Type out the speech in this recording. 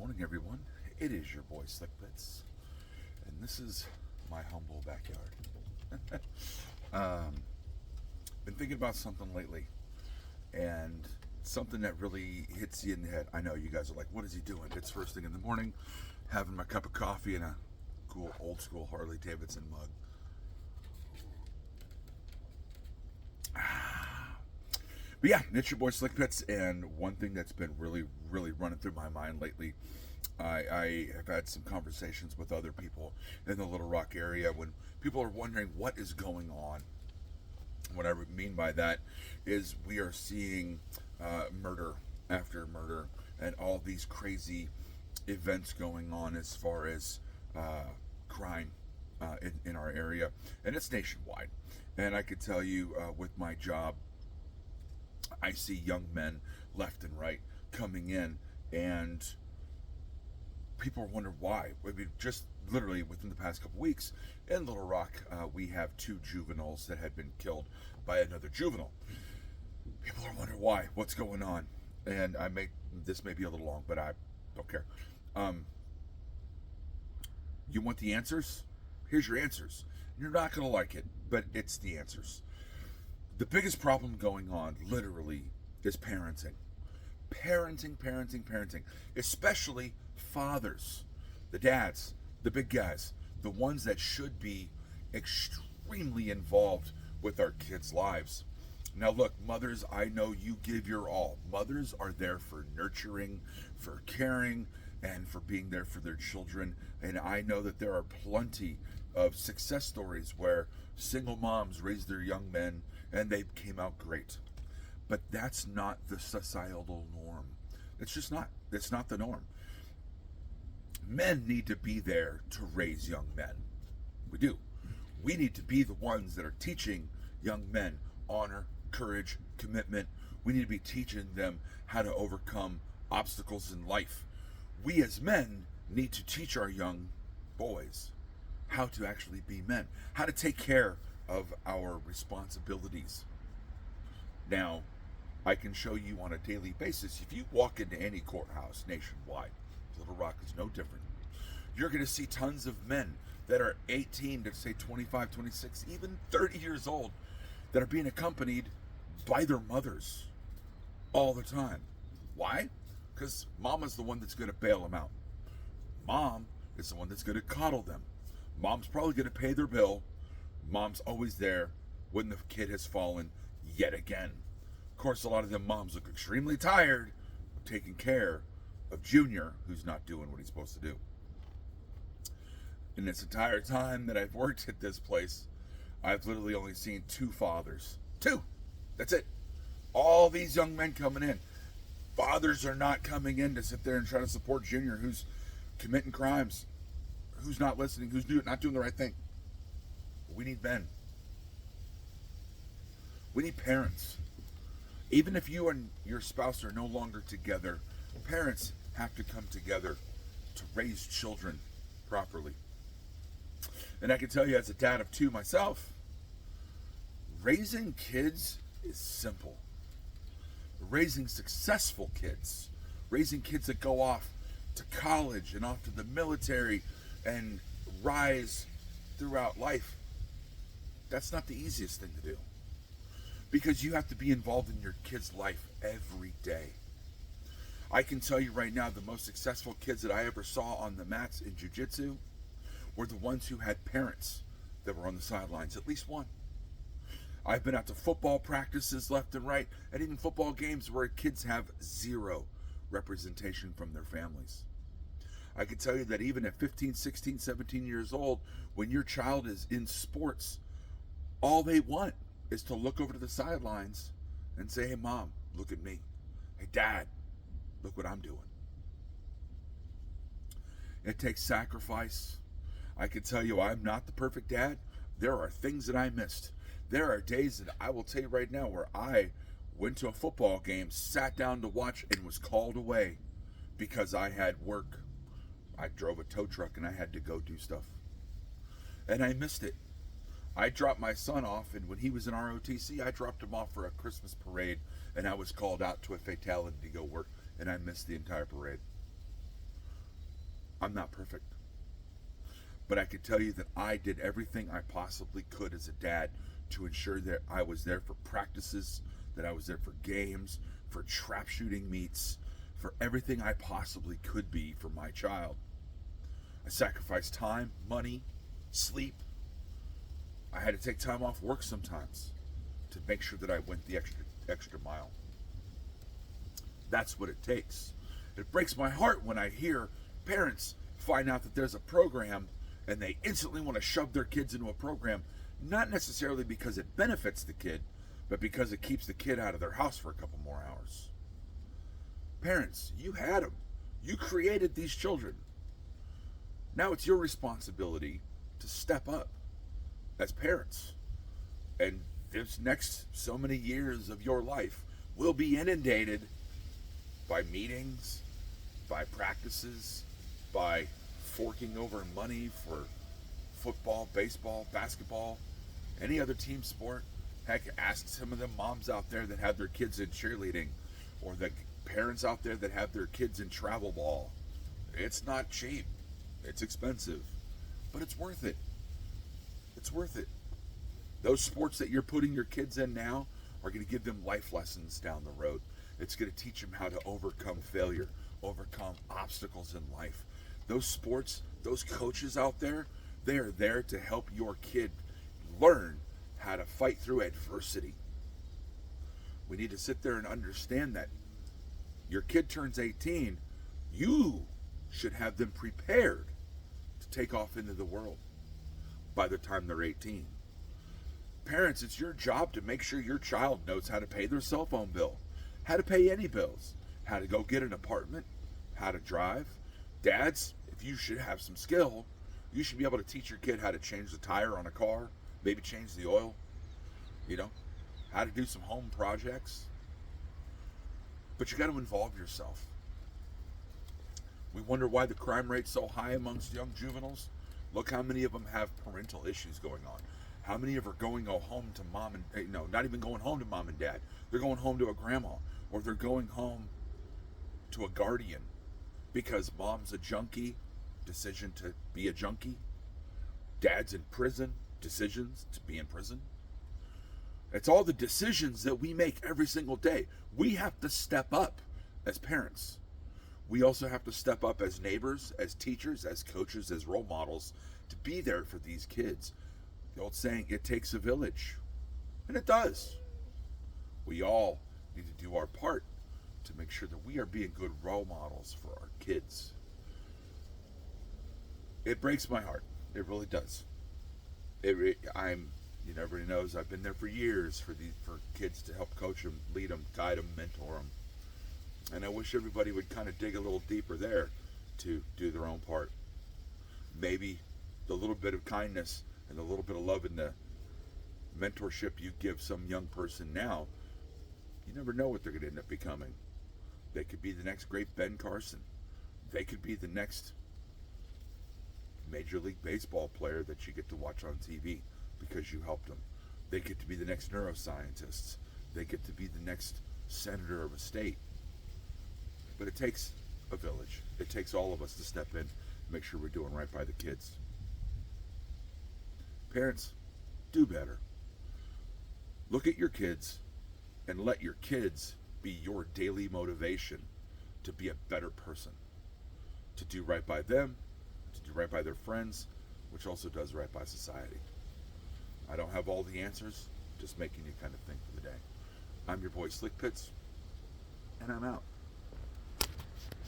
morning, everyone. It is your boy Slick Bits, and this is my humble backyard. Been thinking about something lately, and something that really hits you in the head. I know you guys are like, "What is he doing?" It's first thing in the morning, having my cup of coffee and a cool old school Harley Davidson mug. But yeah, it's your boy Slick Pits, and one thing that's been really running through my mind lately, I have had some conversations with other people in the Little Rock area when people are wondering what is going on. What I mean by that is we are seeing murder after murder and all these crazy events going on as far as crime in our area, and it's nationwide. And I could tell you with my job, I see young men left and right coming in, and people are wondering why. I mean, just literally within the past couple weeks in Little Rock, we have two juveniles that had been killed by another juvenile. People are wondering why, what's going on, and this may be a little long, but I don't care. You want the answers? Here's your answers. You're not gonna like it, but it's the answers. The biggest problem going on, literally, is parenting. Parenting. Especially fathers, the dads, the big guys, the ones that should be extremely involved with our kids' lives. Now, look, mothers, I know you give your all. Mothers are there for nurturing, for caring, and for being there for their children. And I know that there are plenty of success stories where single moms raised their young men and they came out great. But that's not the societal norm. It's just not. It's not the norm. Men need to be there to raise young men. We do. We need to be the ones that are teaching young men honor, courage, commitment. We need to be teaching them how to overcome obstacles in life. We as men need to teach our young boys how to actually be men, how to take care of our responsibilities. Now, I can show you on a daily basis, if you walk into any courthouse nationwide, Little Rock is no different. You're going to see tons of men that are 18 to say 25, 26, even 30 years old that are being accompanied by their mothers all the time. Why? Because mama's the one that's going to bail them out. Mom is the one that's going to coddle them. Mom's probably going to pay their bill. Mom's always there when the kid has fallen yet again. Of course, a lot of them moms look extremely tired of taking care of Junior, who's not doing what he's supposed to do. In this entire time that I've worked at this place, I've literally only seen two fathers. Two! That's it. All these young men coming in. Fathers are not coming in to sit there and try to support Junior, who's committing crimes, who's not listening, who's not doing the right thing. We need men. We need parents. Even if you and your spouse are no longer together, parents have to come together to raise children properly. And I can tell you, as a dad of two myself, raising kids is simple. Raising successful kids, raising kids that go off to college and off to the military and rise throughout life, that's not the easiest thing to do. Because you have to be involved in your kid's life every day. I can tell you right now, the most successful kids that I ever saw on the mats in jiu-jitsu were the ones who had parents that were on the sidelines, at least one. I've been out to football practices left and right, and even football games where kids have zero representation from their families. I can tell you that even at 15, 16, 17 years old, when your child is in sports, all they want is to look over to the sidelines and say, "Hey, Mom, look at me. Hey, Dad, look what I'm doing." It takes sacrifice. I can tell you I'm not the perfect dad. There are things that I missed. There are days that I will tell you right now where I went to a football game, sat down to watch, and was called away because I had work. I drove a tow truck and I had to go do stuff. And I missed it. I dropped my son off, and when he was in ROTC, I dropped him off for a Christmas parade, and I was called out to a fatality to go work, and I missed the entire parade. I'm not perfect. But I can tell you that I did everything I possibly could as a dad to ensure that I was there for practices, that I was there for games, for trap shooting meets, for everything I possibly could be for my child. I sacrificed time, money, sleep. I had to take time off work sometimes to make sure that I went the extra mile. That's what it takes. It breaks my heart when I hear parents find out that there's a program and they instantly want to shove their kids into a program, not necessarily because it benefits the kid, but because it keeps the kid out of their house for a couple more hours. Parents, you had them. You created these children. Now it's your responsibility to step up as parents. And this next so many years of your life will be inundated by meetings, by practices, by forking over money for football, baseball, basketball, any other team sport. Heck, ask some of the moms out there that have their kids in cheerleading, or the parents out there that have their kids in travel ball. It's not cheap. It's expensive, but it's worth it. It's worth it. Those sports that you're putting your kids in now are going to give them life lessons down the road. It's going to teach them how to overcome failure, overcome obstacles in life. Those sports, those coaches out there, they are there to help your kid learn how to fight through adversity. We need to sit there and understand that your kid turns 18, you should have them prepared to take off into the world by the time they're 18. Parents, it's your job to make sure your child knows how to pay their cell phone bill, how to pay any bills, how to go get an apartment, how to drive. Dads, if you should have some skill, you should be able to teach your kid how to change the tire on a car, maybe change the oil, how to do some home projects. But you got to involve yourself. We wonder why the crime rate's so high amongst young juveniles. Look how many of them have parental issues going on. How many of them are going home to mom and, not even going home to mom and dad. They're going home to a grandma, or they're going home to a guardian because mom's a junkie, decision to be a junkie. Dad's in prison, decisions to be in prison. It's all the decisions that we make every single day. We have to step up as parents. We also have to step up as neighbors, as teachers, as coaches, as role models to be there for these kids. The old saying, it takes a village. And it does. We all need to do our part to make sure that we are being good role models for our kids. It breaks my heart. It really does. Everybody knows I've been there for years for kids to help coach them, lead them, guide them, mentor them. And I wish everybody would kind of dig a little deeper there to do their own part. Maybe the little bit of kindness and the little bit of love and the mentorship you give some young person now, you never know what they're going to end up becoming. They could be the next great Ben Carson. They could be the next Major League Baseball player that you get to watch on TV because you helped them. They get to be the next neuroscientists. They get to be the next senator of a state. But it takes a village. It takes all of us to step in and make sure we're doing right by the kids. Parents, do better. Look at your kids and let your kids be your daily motivation to be a better person, to do right by them, to do right by their friends, which also does right by society. I don't have all the answers, just making you kind of think for the day. I'm your boy Slick Pitts, and I'm out.